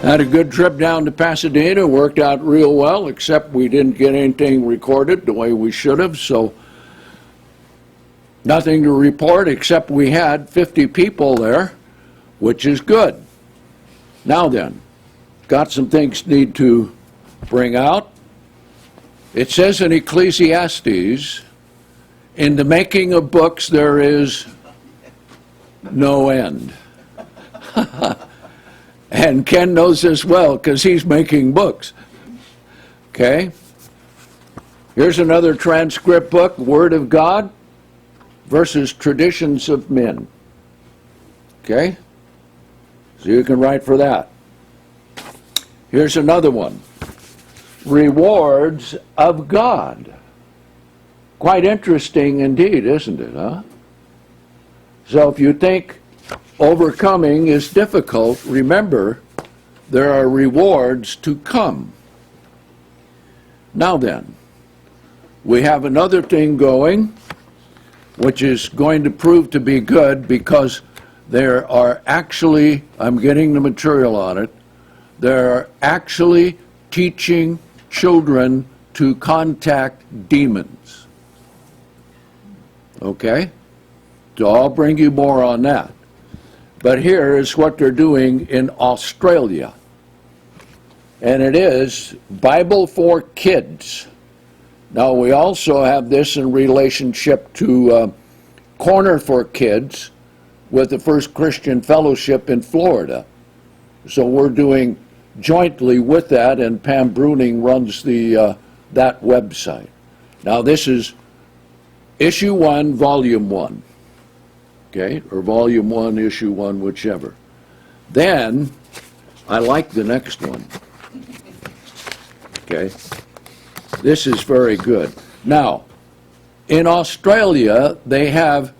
Had a good trip down to Pasadena, worked out real well, except we didn't get anything recorded the way we should have, so nothing to report except we had 50 people there, which is good. Now then, got some things need to bring out. It says in Ecclesiastes, in the making of books there is no end. And Ken knows this well because he's making books. Okay? Here's another transcript book, Word of God versus Traditions of Men. Okay? So you can write for that. Here's another one, Rewards of God. Quite interesting indeed, isn't it, huh? So if you think overcoming is difficult, remember, there are rewards to come. Now then, we have another thing going, which is going to prove to be good because there are actually, I'm getting the material on it, they're actually teaching children to contact demons. Okay? So I'll bring you more on that. But here is what they're doing in Australia. And it is Bible for Kids. Now we also have this in relationship to Corner for Kids with the First Christian Fellowship in Florida. So we're doing jointly with that, and Pam Bruning runs the that website. Now this is issue 1, volume 1. Okay, or volume 1, issue 1, whichever. Then, I like the next one. Okay, this is very good. Now, in Australia, they have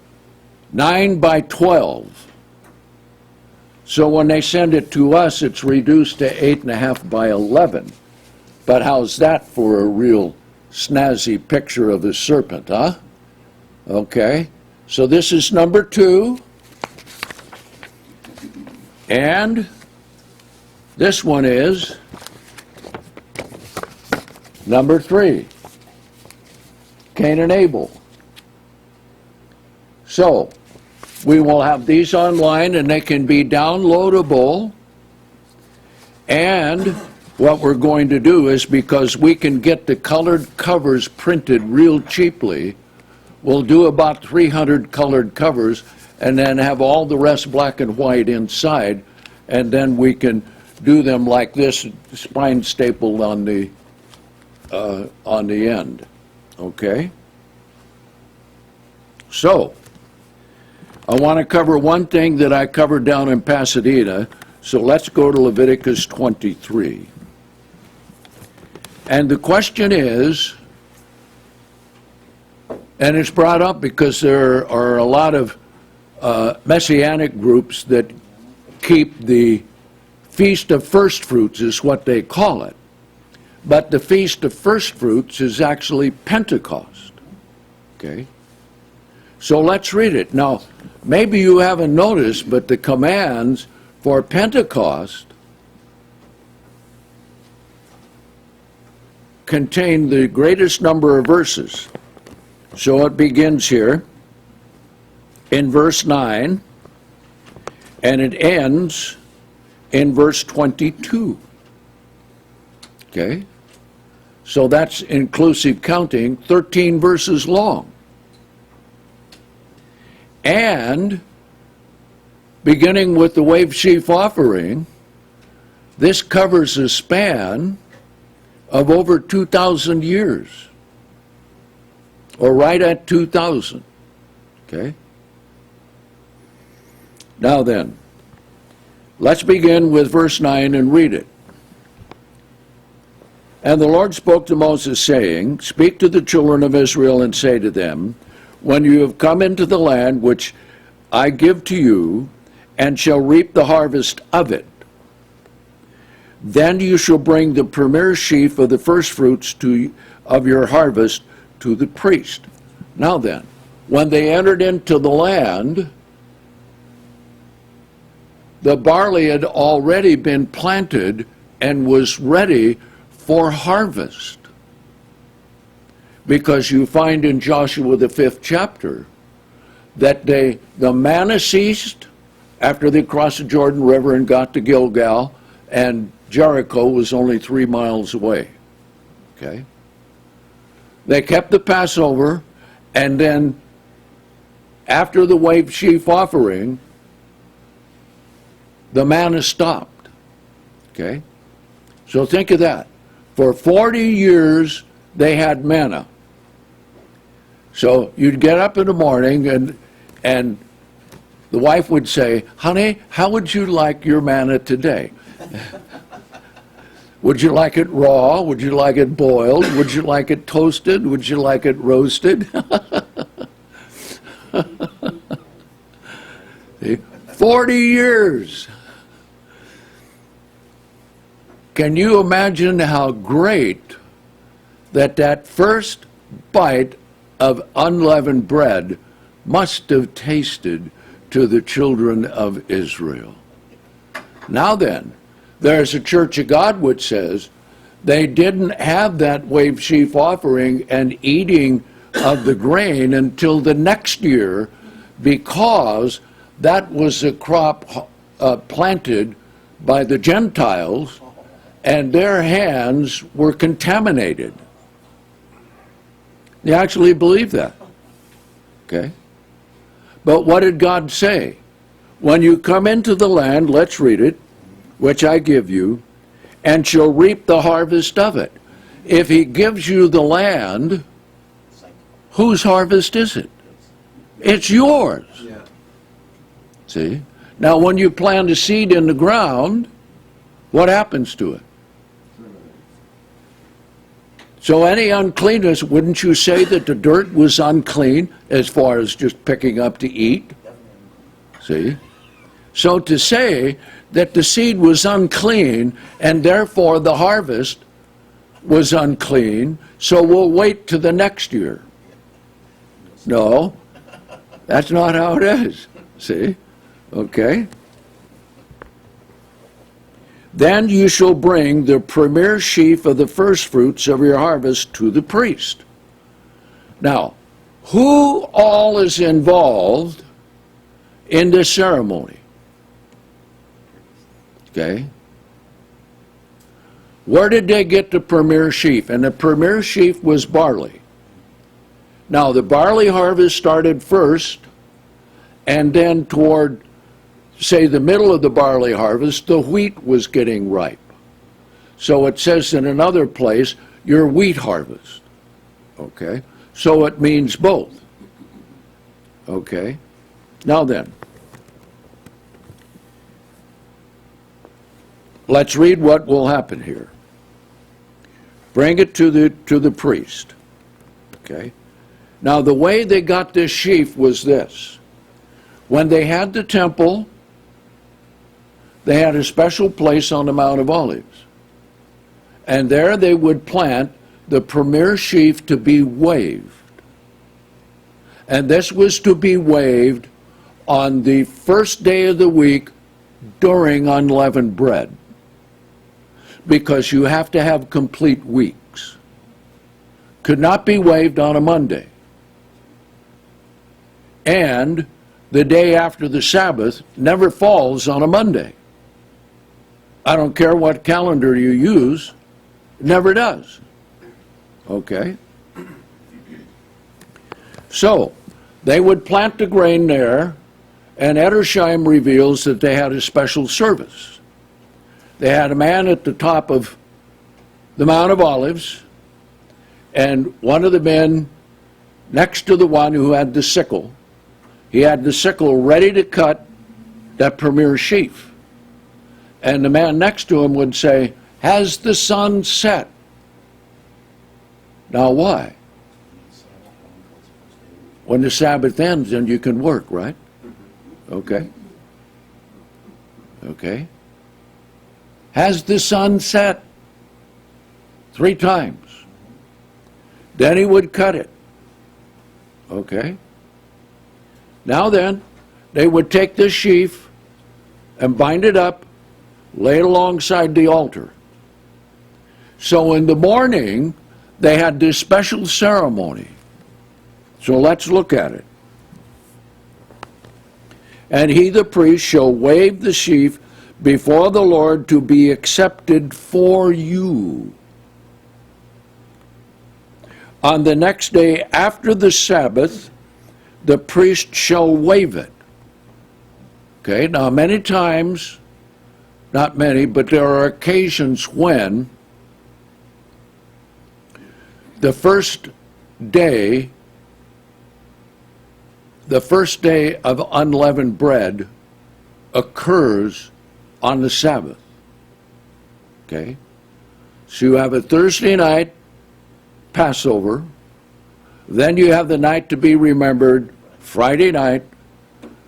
9 by 12. So when they send it to us, it's reduced to 8.5 by 11. But how's that for a real snazzy picture of a serpent, huh? Okay. So this is number 2, and this one is number 3, Cain and Abel. So we will have these online and they can be downloadable, and what we're going to do is, because we can get the colored covers printed real cheaply, we'll do about 300 colored covers and then have all the rest black and white inside, and then we can do them like this, spine stapled on the end. Okay? So, I want to cover one thing that I covered down in Pasadena, so let's go to Leviticus 23. And the question is, and it's brought up because there are a lot of messianic groups that keep the Feast of First Fruits, is what they call it. But the Feast of First Fruits is actually Pentecost. Okay? So let's read it. Now, maybe you haven't noticed, but the commands for Pentecost contain the greatest number of verses. So it begins here in verse 9, and it ends in verse 22. Okay? So that's inclusive counting, 13 verses long. And beginning with the wave sheaf offering, this covers a span of over 2,000 years. Or right at 2,000. Okay? Now then, let's begin with verse 9 and read it. And the Lord spoke to Moses, saying, Speak to the children of Israel and say to them, When you have come into the land which I give to you, and shall reap the harvest of it, then you shall bring the premier sheaf of the firstfruits of your harvest to the priest. Now then, when they entered into the land, the barley had already been planted and was ready for harvest. Because you find in Joshua the 5th chapter that the manna ceased after they crossed the Jordan River and got to Gilgal, and Jericho was only 3 miles away. Okay? They kept the Passover, and then after the wave sheaf offering, the manna stopped. Okay? So think of that. For 40 years, they had manna. So you'd get up in the morning, and the wife would say, honey, how would you like your manna today? Would you like it raw? Would you like it boiled? Would you like it toasted? Would you like it roasted? 40 years. Can you imagine how great that first bite of unleavened bread must have tasted to the children of Israel? Now then, there's a Church of God which says they didn't have that wave sheaf offering and eating of the grain until the next year, because that was a crop planted by the Gentiles, and their hands were contaminated. They actually believe that. Okay? But what did God say? When you come into the land, let's read it, which I give you, and shall reap the harvest of it. If he gives you the land, whose harvest is it? It's yours. Yeah. See? Now when you plant a seed in the ground, what happens to it? So any uncleanness, wouldn't you say that the dirt was unclean as far as just picking up to eat? See? So to say that the seed was unclean and therefore the harvest was unclean, so we'll wait to the next year. No, that's not how it is. See? Okay? Then you shall bring the premier sheaf of the first fruits of your harvest to the priest. Now, who all is involved in this ceremony? Okay? Where did they get the premier sheaf? And the premier sheaf was barley. Now, the barley harvest started first, and then toward, say, the middle of the barley harvest, the wheat was getting ripe. So it says in another place, your wheat harvest. Okay? So it means both. Okay? Now then, let's read what will happen here. Bring it to the priest. Okay? Now the way they got this sheaf was this. When they had the temple, they had a special place on the Mount of Olives. And there they would plant the premier sheaf to be waved. And this was to be waved on the first day of the week during unleavened bread. Because you have to have complete weeks. Could not be waved on a Monday. And the day after the Sabbath never falls on a Monday. I don't care what calendar you use, it never does. Okay? So, they would plant the grain there, and Edersheim reveals that they had a special service. They had a man at the top of the Mount of Olives, and one of the men next to the one who had the sickle, he had the sickle ready to cut that premier sheaf. And the man next to him would say, "Has the sun set?" Now why? When the Sabbath ends, then you can work, right? Okay. Okay. Has the sun set? 3 times. Then he would cut it. Okay? Now then, they would take this sheaf and bind it up, lay it alongside the altar. So in the morning, they had this special ceremony. So let's look at it. And he, the priest, shall wave the sheaf before the Lord to be accepted for you. On the next day after the Sabbath, the priest shall wave it. Okay, now many times, not many, but there are occasions when the first day of unleavened bread occurs on the Sabbath. Okay? So you have a Thursday night Passover, then you have the night to be remembered, Friday night,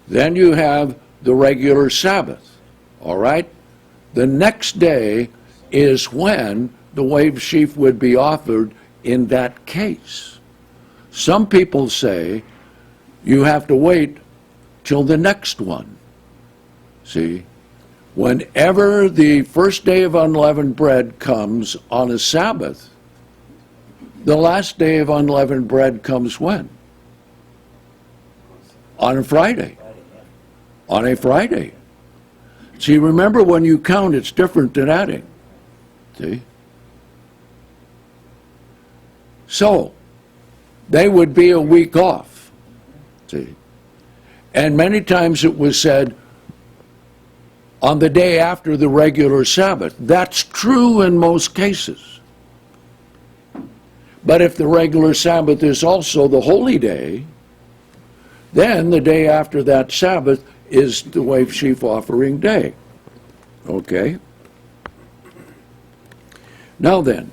then you have the regular Sabbath. All right? The next day is when the wave sheaf would be offered in that case. Some people say you have to wait till the next one. See? Whenever the first day of unleavened bread comes on a Sabbath, the last day of unleavened bread comes when? On a Friday. On a Friday. See, remember when you count, it's different than adding. See? So, they would be a week off. See? And many times it was said, on the day after the regular Sabbath. That's true in most cases. But if the regular Sabbath is also the holy day, then the day after that Sabbath is the wave sheaf offering day. Okay? Now then,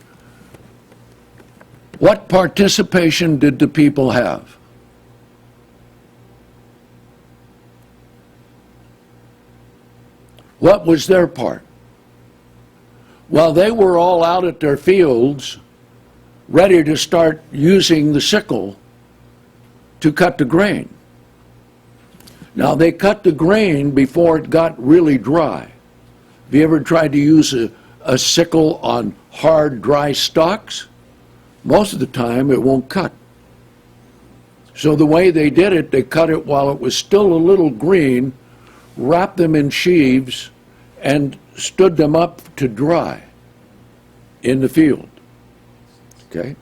what participation did the people have? What was their part? Well, they were all out at their fields, ready to start using the sickle to cut the grain. Now, they cut the grain before it got really dry. Have you ever tried to use a sickle on hard, dry stalks? Most of the time, it won't cut. So the way they did it, they cut it while it was still a little green, wrapped them in sheaves, and stood them up to dry in the field. Okay?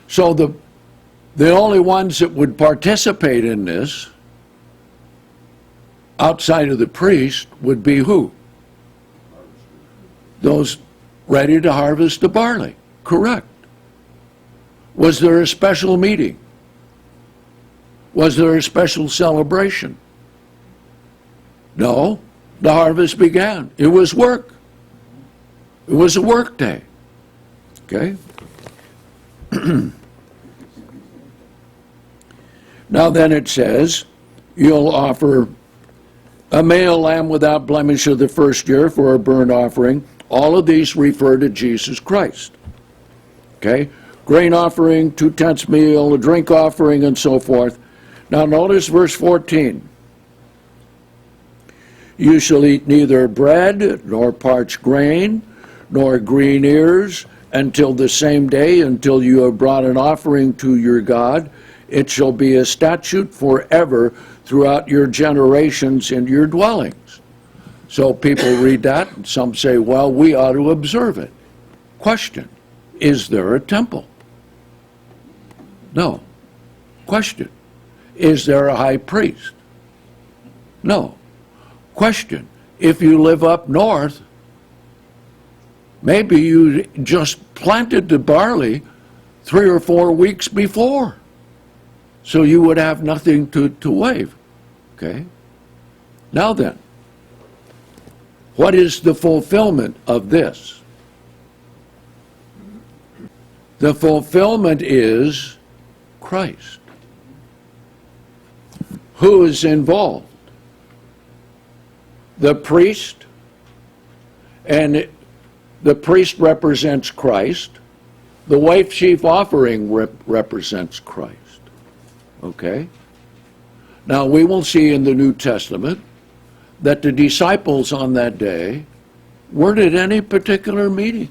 So the only ones that would participate in this, outside of the priest, would be who? Those ready to harvest the barley. Correct. Was there a special meeting? Was there a special celebration? No. The harvest began. It was work. It was a work day. Okay? Now then it says, you'll offer a male lamb without blemish of the first year for a burnt offering. All of these refer to Jesus Christ. Okay? Grain offering, 2/10 meal, a drink offering, and so forth. Now notice verse 14. You shall eat neither bread, nor parched grain, nor green ears, until the same day, until you have brought an offering to your God. It shall be a statute forever throughout your generations in your dwellings. So people read that, and some say, well, we ought to observe it. Question, is there a temple? No. Question, is there a high priest? No. Question, if you live up north, maybe you just planted the barley 3 or 4 weeks before, so you would have nothing to wave. Okay? Now then, what is the fulfillment of this? The fulfillment is Christ. Who is involved? The priest, and the priest represents Christ. The wafer sheaf offering represents Christ. Okay? Now we will see in the New Testament that the disciples on that day weren't at any particular meeting.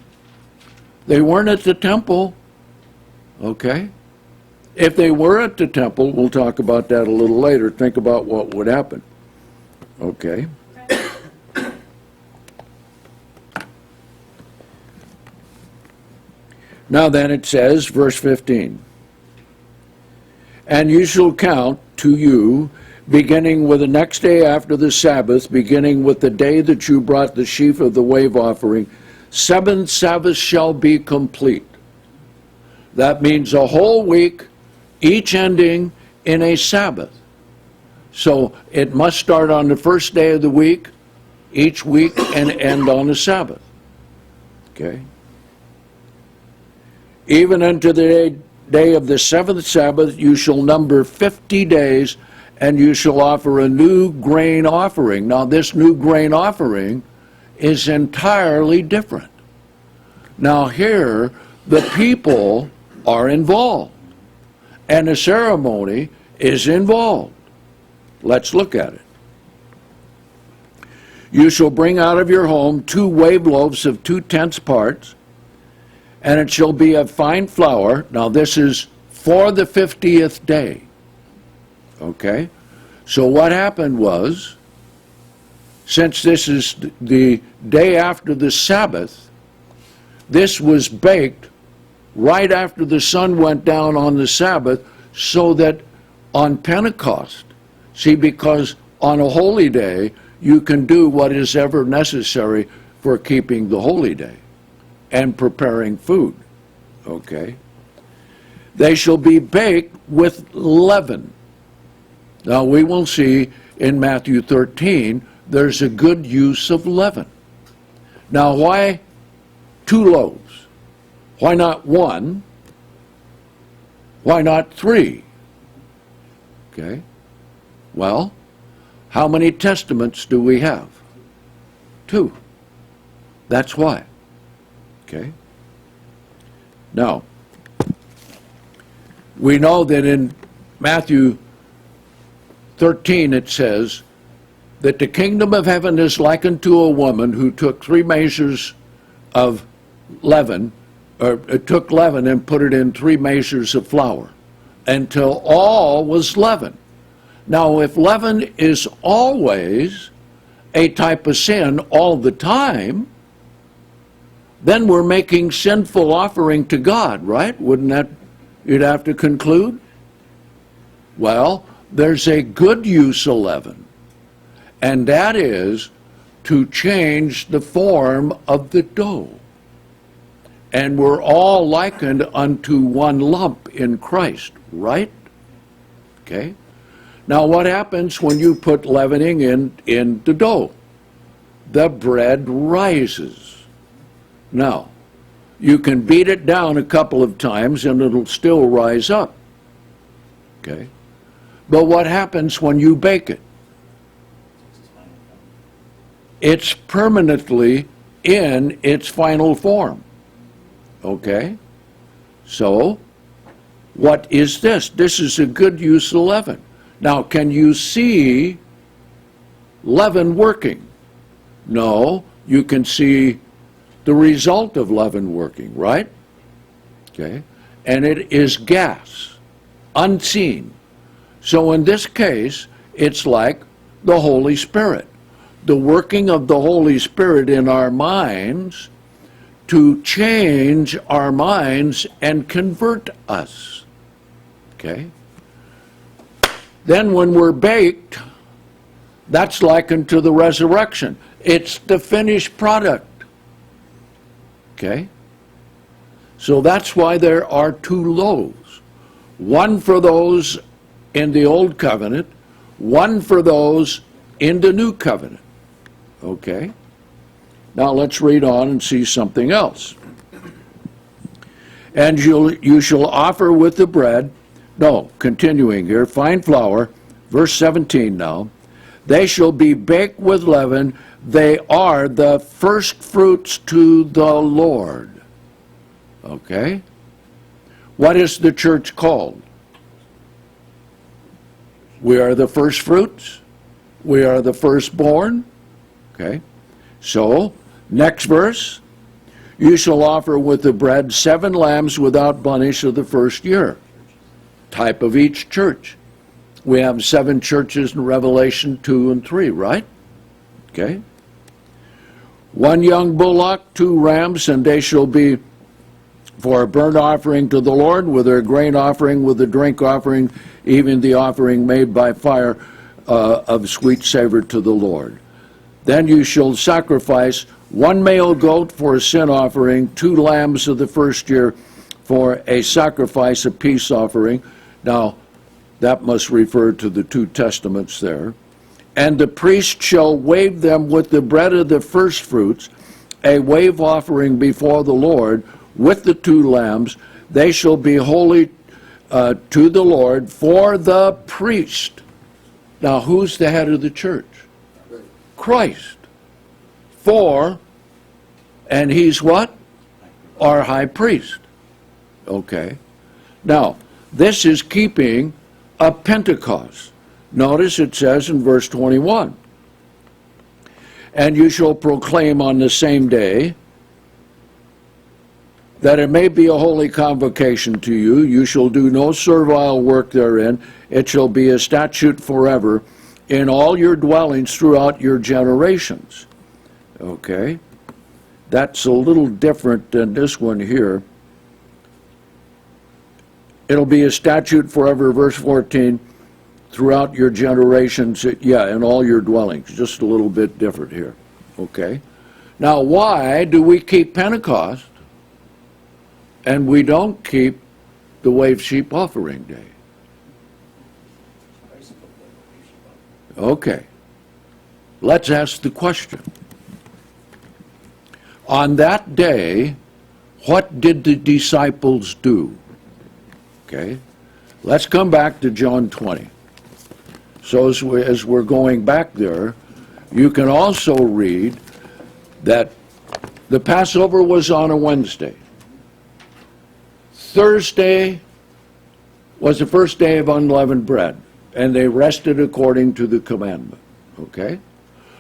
They weren't at the temple. Okay? If they were at the temple, we'll talk about that a little later. Think about what would happen. Okay? Now then it says, verse 15, and you shall count to you, beginning with the next day after the Sabbath, beginning with the day that you brought the sheaf of the wave offering, 7 Sabbaths shall be complete. That means a whole week, each ending in a Sabbath. So it must start on the first day of the week, each week, and end on a Sabbath. Okay? Even unto the day of the 7th Sabbath you shall number 50 days, and you shall offer a new grain offering. Now this new grain offering is entirely different. Now here, the people are involved, and the ceremony is involved. Let's look at it. You shall bring out of your home 2 wave loaves of 2/10 parts, and it shall be of fine flour. Now this is for the 50th day. Okay? So what happened was, since this is the day after the Sabbath, this was baked right after the sun went down on the Sabbath, so that on Pentecost, see, because on a holy day, you can do what is ever necessary for keeping the holy day and preparing food. Okay? They shall be baked with leaven. Now we will see in Matthew 13, there's a good use of leaven. Now why 2 loaves? Why not 1? Why not 3? Okay? Well, how many testaments do we have? 2. That's why. Okay? Now, we know that in Matthew 13 it says that the kingdom of heaven is likened to a woman who took 3 measures of leaven, or took leaven and put it in 3 measures of flour until all was leaven. Now, if leaven is always a type of sin all the time, then we're making sinful offering to God, right? Wouldn't that, you'd have to conclude? Well, there's a good use of leaven, and that is to change the form of the dough. And we're all likened unto one lump in Christ, right? Okay? Now what happens when you put leavening in the dough? The bread rises. Now, you can beat it down a couple of times and it'll still rise up. Okay? But what happens when you bake it? It's permanently in its final form. Okay? So, what is this? This is a good use of leaven. Now, can you see leaven working? No, you can see the result of leaven working, right? Okay? And it is gas, unseen. So in this case, it's like the Holy Spirit. The working of the Holy Spirit in our minds to change our minds and convert us. Okay? Then when we're baked, that's likened to the resurrection. It's the finished product. Okay? So that's why there are 2 loaves. One for those in the Old Covenant, one for those in the New Covenant. Okay? Now let's read on and see something else. And you shall offer with the bread, no, continuing here, fine flour, verse 17 now, they shall be baked with leaven, they are the first fruits to the Lord. Okay? What is the church called? We are the first fruits. We are the firstborn. Okay. So, next verse. You shall offer with the bread 7 lambs without blemish of the first year. Type of each church. We have 7 churches in Revelation 2 and 3, right? Okay. 1 young bullock, 2 rams, and they shall be for a burnt offering to the Lord, with a grain offering, with a drink offering, even the offering made by fire of sweet savor to the Lord. Then you shall sacrifice 1 male goat for a sin offering, 2 lambs of the first year for a sacrifice, a peace offering. Now, that must refer to the 2 testaments there. And the priest shall wave them with the bread of the first fruits, a wave offering before the Lord, with the 2 lambs. They shall be holy to the Lord for the priest. Now, who's the head of the church? Christ. And he's what? Our high priest. Okay. Now, this is keeping a Pentecost. Notice it says in verse 21, and you shall proclaim on the same day that it may be a holy convocation to you. You shall do no servile work therein. It shall be a statute forever in all your dwellings throughout your generations. Okay? That's a little different than this one here. It'll be a statute forever, verse 14, throughout your generations, in all your dwellings. Just a little bit different here. Okay? Now, why do we keep Pentecost and we don't keep the Wave Sheaf Offering Day? Okay. Let's ask the question. On that day, what did the disciples do? Okay. Let's come back to John 20. So as we're going back there, you can also read that the Passover was on a Wednesday. Thursday was the first day of unleavened bread, and they rested according to the commandment. Okay?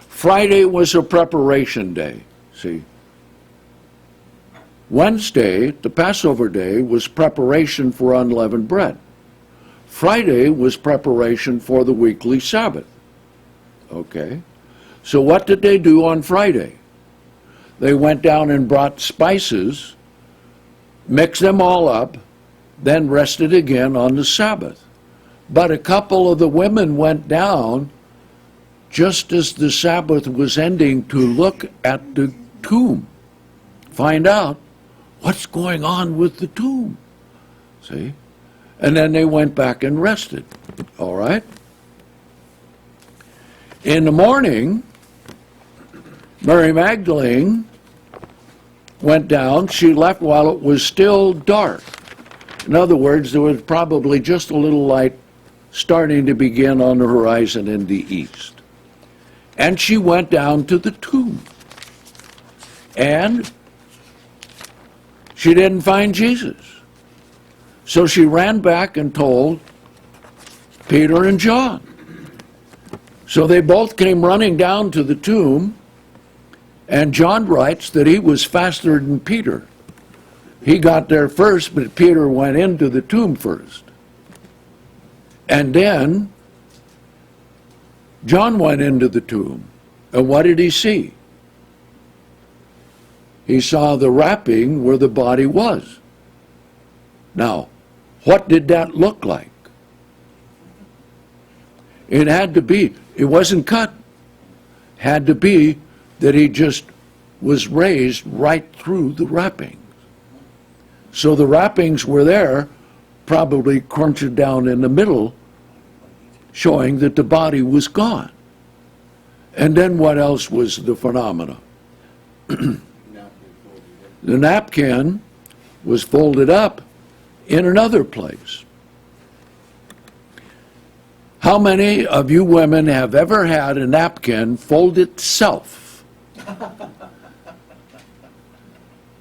Friday was a preparation day. See? Wednesday, the Passover day, was preparation for unleavened bread. Friday was preparation for the weekly Sabbath. Okay? So what did they do on Friday? They went down and brought spices, mixed them all up, then rested again on the Sabbath. But a couple of the women went down just as the Sabbath was ending to look at the tomb, find out what's going on with the tomb. See? And then they went back and rested. All right? In the morning, Mary Magdalene went down. She left while it was still dark. In other words, there was probably just a little light starting to begin on the horizon in the east. And she went down to the tomb. And she didn't find Jesus. So she ran back and told Peter and John. So they both came running down to the tomb, and John writes that he was faster than Peter. He got there first, but Peter went into the tomb first. And then John went into the tomb. And what did he see? He saw the wrapping where the body was. Now, what did that look like? It had to be, it wasn't cut. Had to be that he just was raised right through the wrappings. So the wrappings were there, probably crunched down in the middle, showing that the body was gone. And then what else was the phenomena? The napkin was folded up in another place. How many of you women have ever had a napkin fold itself?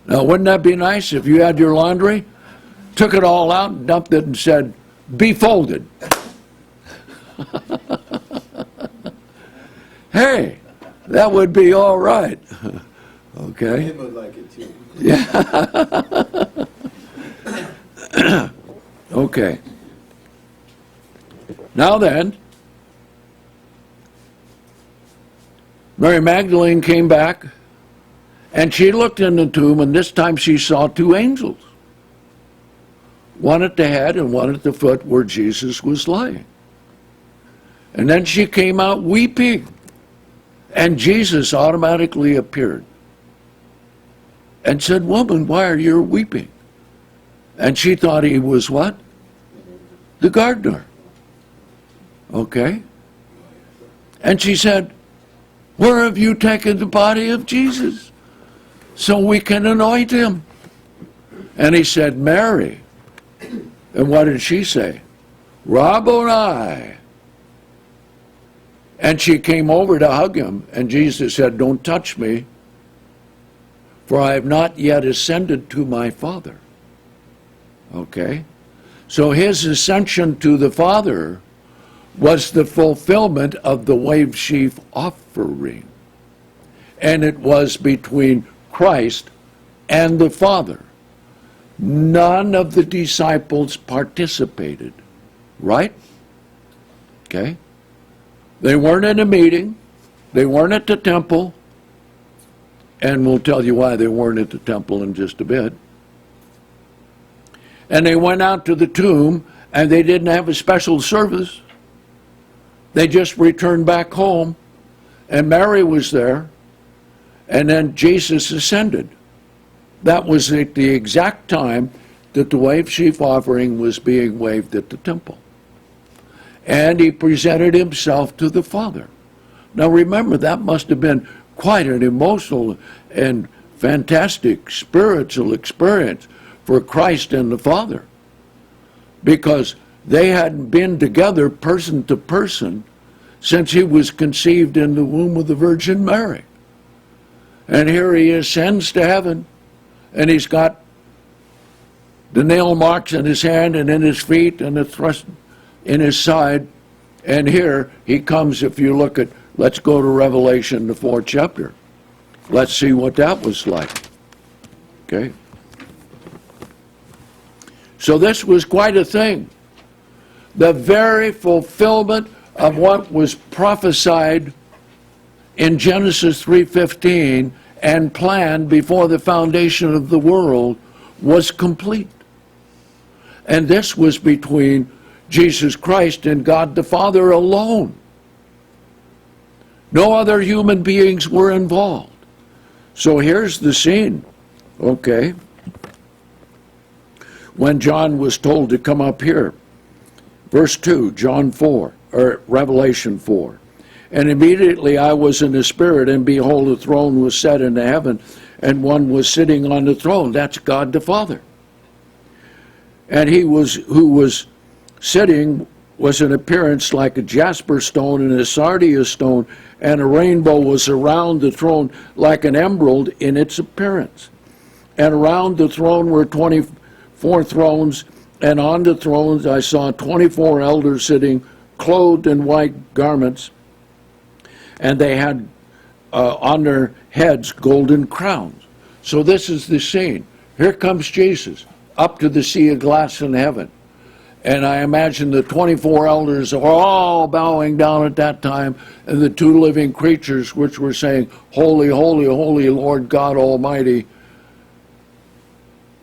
Now, wouldn't that be nice if you had your laundry took it all out and dumped it and said, "Be folded." Hey, that would be all right. Okay. Him would like it too. Yeah. Okay. Now then, Mary Magdalene came back, and she looked in the tomb, and this time she saw two angels. One at the head and one at the foot where Jesus was lying. And then she came out weeping, and Jesus automatically appeared and said, "Woman, why are you weeping?" And she thought he was what? The gardener. Okay. And she said, "Where have you taken the body of Jesus so we can anoint him?" And he said, "Mary." And what did she say? "Rabboni." And she came over to hug him, and Jesus said, "Don't touch me, for I have not yet ascended to my Father." Okay? So his ascension to the Father was the fulfillment of the wave sheaf offering. And it was between Christ and the Father. None of the disciples participated, right? Okay? They weren't in a meeting. They weren't at the temple. And we'll tell you why they weren't at the temple in just a bit. And they went out to the tomb, and they didn't have a special service. They just returned back home, and Mary was there, and then Jesus ascended. That was at the exact time that the wave sheaf offering was being waved at the temple. And he presented himself to the Father. Now remember, that must have been quite an emotional and fantastic spiritual experience for Christ and the Father, because they hadn't been together person to person since he was conceived in the womb of the Virgin Mary. And here he ascends to heaven, and he's got the nail marks in his hand and in his feet and the thrust in his side. And here he comes, if you look at, let's go to Revelation, the 4th chapter. Let's see what that was like. Okay? So this was quite a thing. The very fulfillment of what was prophesied in Genesis 3:15 and planned before the foundation of the world was complete. And this was between Jesus Christ and God the Father alone. No other human beings were involved. So here's the scene, okay? When John was told to come up here, verse 2, John 4, or Revelation 4. "And immediately I was in the Spirit, and behold, a throne was set in heaven, and one was sitting on the throne." That's God the Father. "And he who was sitting was in appearance like a jasper stone and a sardius stone, and a rainbow was around the throne like an emerald in its appearance. And around the throne were 24 thrones, and on the thrones I saw 24 elders sitting, clothed in white garments, and they had on their heads golden crowns." So this is the scene. Here comes Jesus up to the sea of glass in heaven. And I imagine the 24 elders are all bowing down at that time, and the two living creatures which were saying, "Holy, holy, holy Lord God Almighty,"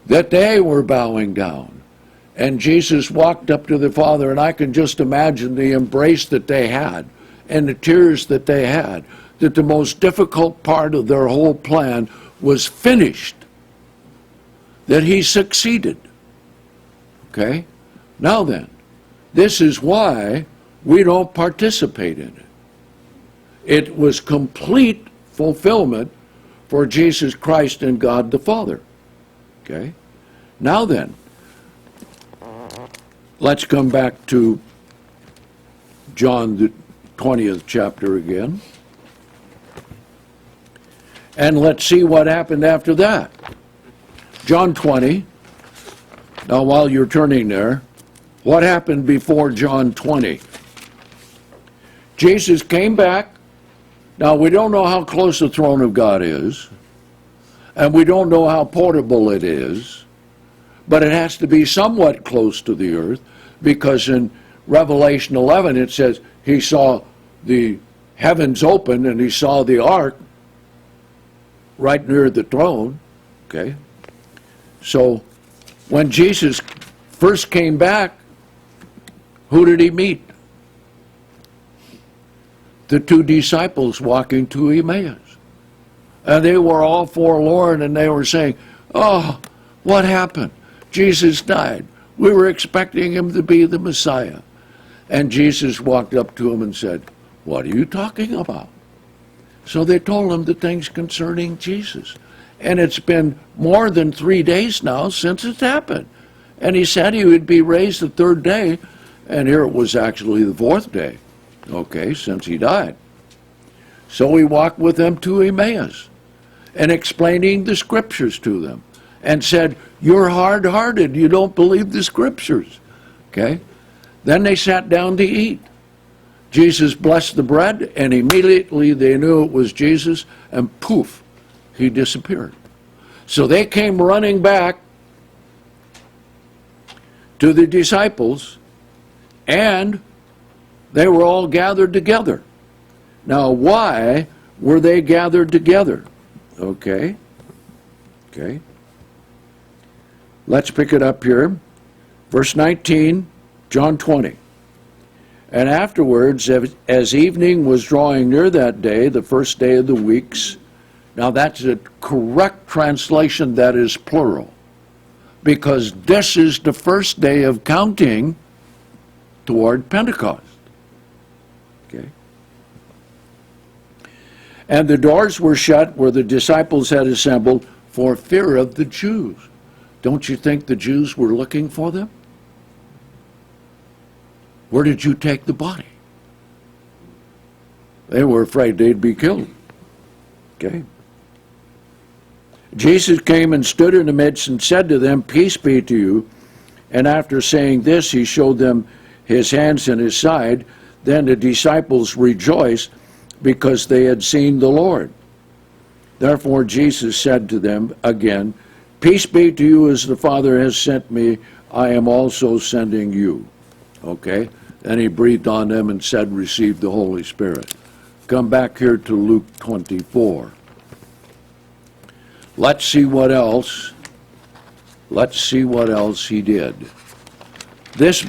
that they were bowing down. And Jesus walked up to the Father, and I can just imagine the embrace that they had and the tears that they had, that the most difficult part of their whole plan was finished, that he succeeded. Okay? Now then, this is why we don't participate in it. It was complete fulfillment for Jesus Christ and God the Father. Okay? Now then, let's come back to John the 20th chapter again. And let's see what happened after that. John 20, Now, while you're turning there, what happened before John 20? Jesus came back. Now, we don't know how close the throne of God is, and we don't know how portable it is, but it has to be somewhat close to the earth, because in Revelation 11 it says he saw the heavens open and he saw the ark right near the throne. Okay? So when Jesus first came back, who did he meet? The two disciples walking to Emmaus. And they were all forlorn, and they were saying, "Oh, what happened? Jesus died. We were expecting him to be the Messiah." And Jesus walked up to him and said, "What are you talking about?" So they told him the things concerning Jesus. And it's been more than 3 days now since it's happened. And he said he would be raised the third day, and here it was actually the fourth day, okay, since he died. So he walked with them to Emmaus and explaining the scriptures to them and said, "You're hard-hearted, you don't believe the scriptures." Okay? Then they sat down to eat. Jesus blessed the bread, and immediately they knew it was Jesus, and poof, he disappeared. So they came running back to the disciples, and they were all gathered together. Now, why were they gathered together? Okay. Okay. Let's pick it up here. Verse 19, John 20. "And afterwards, as evening was drawing near that day, the first day of the weeks," now that's a correct translation, that is plural, because this is the first day of counting toward Pentecost. Okay. "And the doors were shut where the disciples had assembled for fear of the Jews." Don't you think the Jews were looking for them? Where did you take the body? They were afraid they'd be killed. Okay. "Jesus came and stood in the midst and said to them, 'Peace be to you.' And after saying this, he showed them his hands and his side. Then the disciples rejoiced because they had seen the Lord. Therefore Jesus said to them again, 'Peace be to you, as the Father has sent me, I am also sending you.'" Okay? And he breathed on them and said, "Receive the Holy Spirit." Come back here to Luke 24. Let's see what else. Let's see what else he did. This,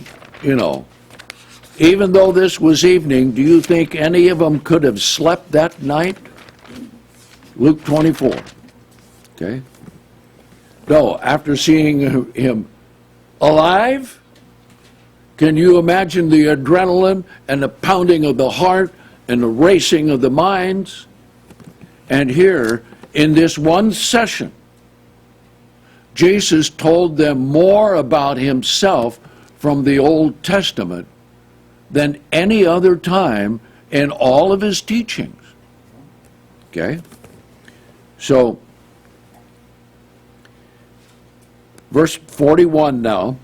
even though this was evening, do you think any of them could have slept that night? Luke 24. Okay? No, after seeing him alive, can you imagine the adrenaline and the pounding of the heart and the racing of the minds? And here, in this one session, Jesus told them more about himself from the Old Testament than any other time in all of his teachings. Okay? So, verse 41 now.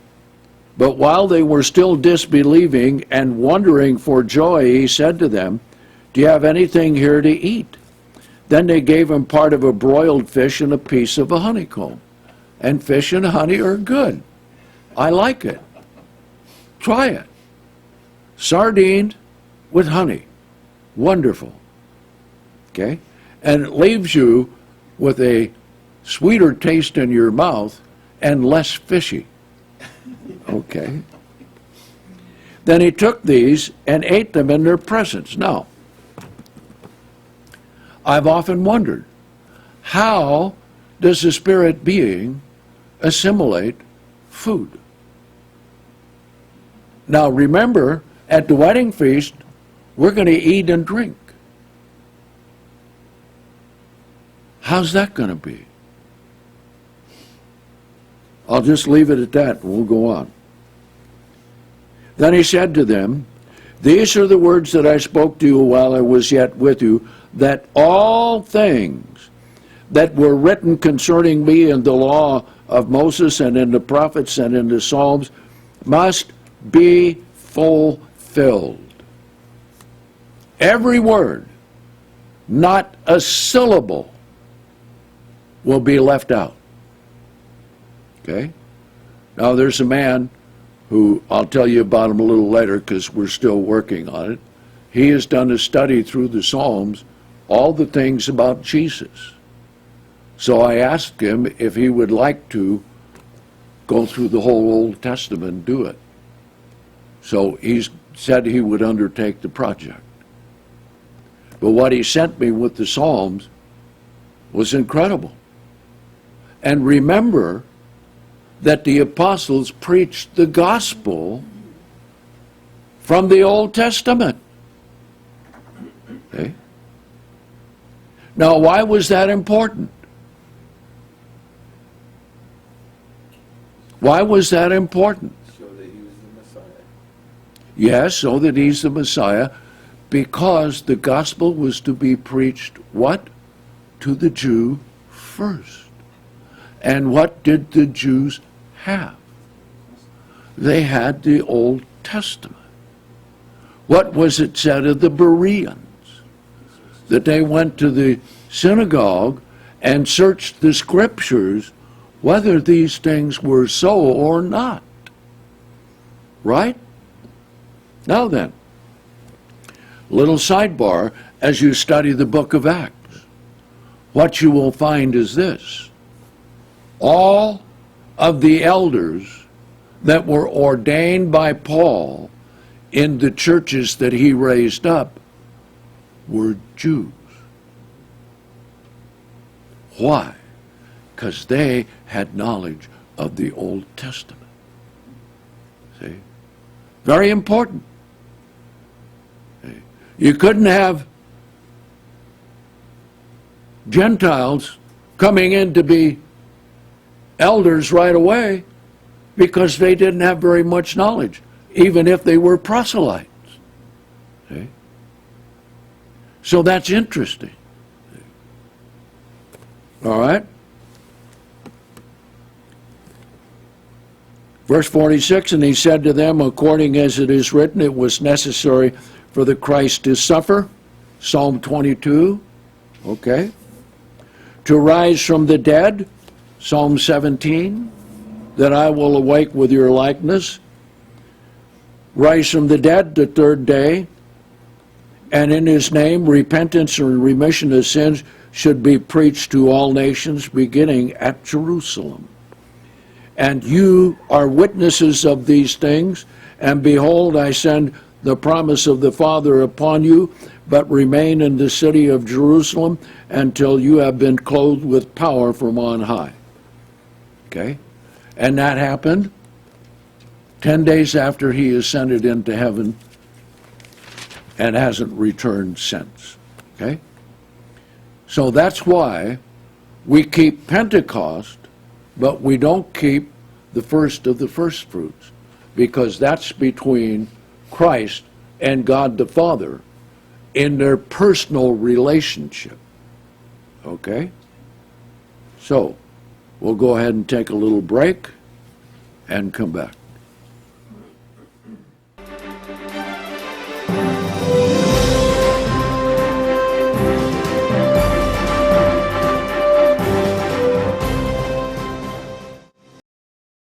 "But while they were still disbelieving and wondering for joy, he said to them, 'Do you have anything here to eat?' Then they gave him part of a broiled fish and a piece of a honeycomb. And fish and honey are good. I like it. Try it. Sardine with honey. Wonderful. Okay? And it leaves you with a sweeter taste in your mouth and less fishy. Okay. Then he took these and ate them in their presence. Now, I've often wondered, how does the spirit being assimilate food? Now remember, at the wedding feast, we're going to eat and drink. How's that going to be? I'll just leave it at that and we'll go on. Then he said to them, "These are the words that I spoke to you while I was yet with you, that all things that were written concerning me in the law of Moses and in the prophets and in the Psalms must be fulfilled. Every word, not a syllable, will be left out. Okay? Now there's a man who, I'll tell you about him a little later because we're still working on it. He has done a study through the Psalms, all the things about Jesus. So I asked him if he would like to go through the whole Old Testament and do it. So he said he would undertake the project. But what he sent me with the Psalms was incredible. And remember that the apostles preached the gospel from the Old Testament. Okay? Now, why was that important? Why was that important? So that he was the Messiah. Yes, so that he's the Messiah, because the gospel was to be preached, what? To the Jew first. And what did the Jews have? They had the Old Testament. What was it said of the Bereans? That they went to the synagogue and searched the scriptures whether these things were so or not. Right? Now then, little sidebar as you study the book of Acts. What you will find is this. All of the elders that were ordained by Paul in the churches that he raised up were Jews. Why? Because they had knowledge of the Old Testament. See? Very important. See? You couldn't have Gentiles coming in to be elders right away because they didn't have very much knowledge, even if they were proselytes. See? So that's interesting. All right? Verse 46, and he said to them, according as it is written, it was necessary for the Christ to suffer. Psalm 22, okay. To rise from the dead, Psalm 17, that I will awake with your likeness. Rise from the dead the third day, and in his name repentance and remission of sins should be preached to all nations, beginning at Jerusalem. And you are witnesses of these things, and behold, I send the promise of the Father upon you, but remain in the city of Jerusalem until you have been clothed with power from on high. Okay? And that happened 10 days after he ascended into heaven and hasn't returned since. Okay? So that's why we keep Pentecost, but we don't keep the first of the first fruits, because that's between Christ and God the Father in their personal relationship. Okay? So, we'll go ahead and take a little break and come back.